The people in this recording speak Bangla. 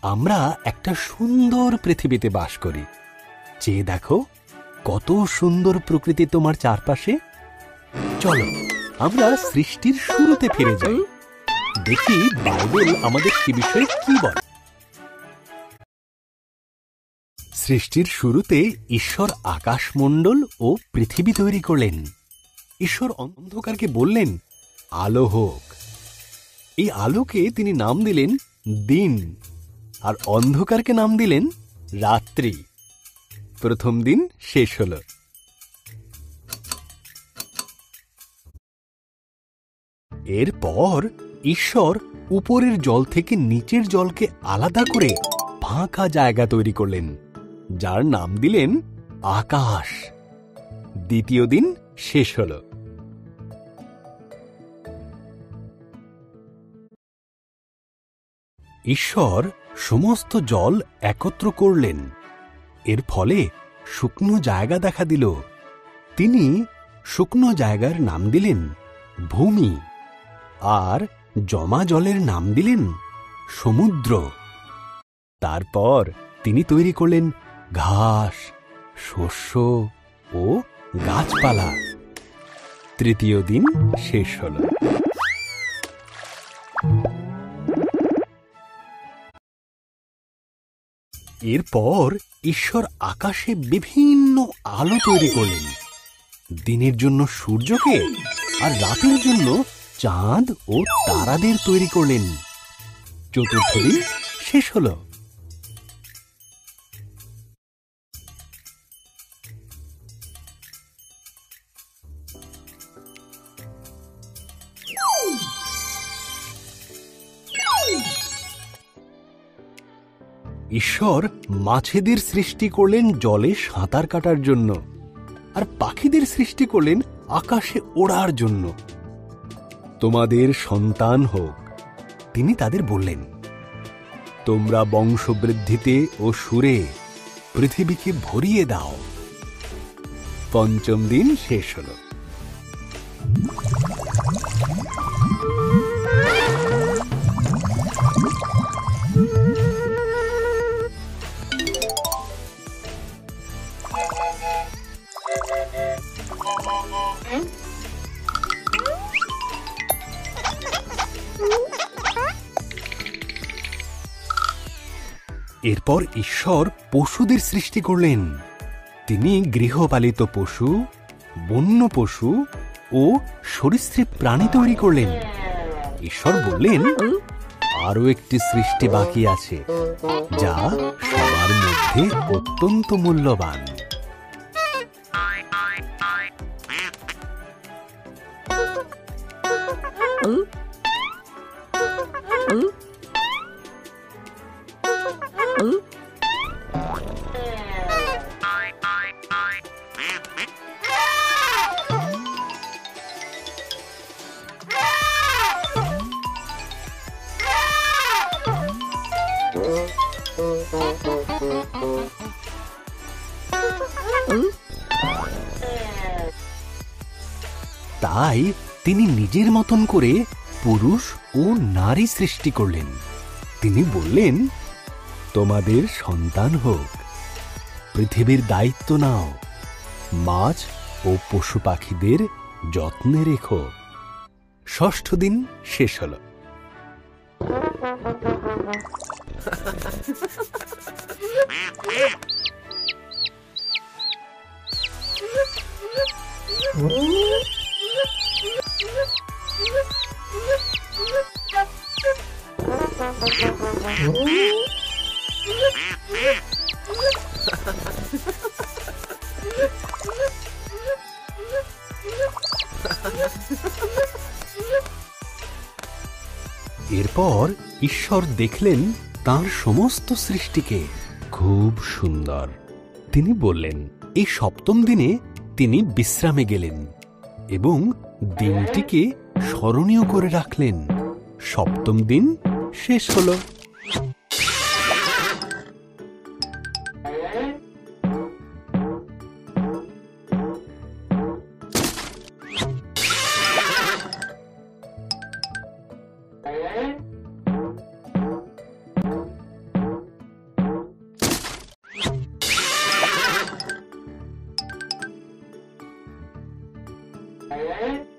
আমরা একটা সুন্দর পৃথিবীতে বাস করি। চেয়ে দেখো কত সুন্দর প্রকৃতি তোমার চারপাশে। চলো আমরা সৃষ্টির শুরুতে ফিরে যাই, দেখি বাইবেল আমাদের সে বিষয়ে কি বলে। সৃষ্টির শুরুতে ঈশ্বর আকাশমণ্ডল ও পৃথিবী তৈরি করলেন। ঈশ্বর অন্ধকারকে বললেন, আলো হোক। এই আলোকে তিনি নাম দিলেন দিন, আর অন্ধকারকে নাম দিলেন রাত্রি। প্রথম দিন শেষ হল। এরপর ঈশ্বর উপরের জল থেকে নিচের জলকে আলাদা করে ফাঁকা জায়গা তৈরি করলেন, যার নাম দিলেন আকাশ। দ্বিতীয় দিন শেষ হল। ঈশ্বর সমস্ত জল একত্র করলেন, এর ফলে শুকনো জায়গা দেখা দিল। তিনি শুকনো জায়গার নাম দিলেন ভূমি, আর জমা জলের নাম দিলেন সমুদ্র। তারপর তিনি তৈরি করলেন ঘাস, শস্য ও গাছপালা। তৃতীয় দিন শেষ হল। এরপর ঈশ্বর আকাশে বিভিন্ন আলো তৈরি করলেন, দিনের জন্য সূর্যকে আর রাতের জন্য চাঁদ ও তারাদের তৈরি করলেন। চতুর্থ দিন শেষ হল। ঈশ্বর মাছেদের সৃষ্টি করলেন জলে সাঁতার কাটার জন্য, আর পাখিদের সৃষ্টি করলেন আকাশে ওড়ার জন্য। তোমাদের সন্তান হোক, তিনি তাদের বললেন। তোমরা বংশবৃদ্ধিতে ও সুরে পৃথিবীকে ভরিয়ে দাও। পঞ্চম দিন শেষ হল। এরপর ঈশ্বর পশুদের সৃষ্টি করলেন। তিনি গৃহপালিত পশু, বন্য পশু ও সরীসৃপ প্রাণী তৈরি করলেন। ঈশ্বর বললেন, আরো একটি সৃষ্টি বাকি আছে, যা সবার মধ্যে অত্যন্ত মূল্যবান। তাই তিনি নিজের মতন করে পুরুষ ও নারী সৃষ্টি করলেন। তিনি বললেন, তোমাদের সন্তান হোক, পৃথিবীর দায়িত্ব নাও, মাছ ও পশু পাখিদের যত্নে রেখো। ষষ্ঠ দিন শেষ হল। এরপর ঈশ্বর দেখলেন তাঁর সমস্ত সৃষ্টিকে খুব সুন্দর। তিনি বললেন, এই সপ্তম দিনে তিনি বিশ্রামে গেলেন এবং দিনটিকে স্মরণীয় করে রাখলেন। সপ্তম দিন শেষ হল। है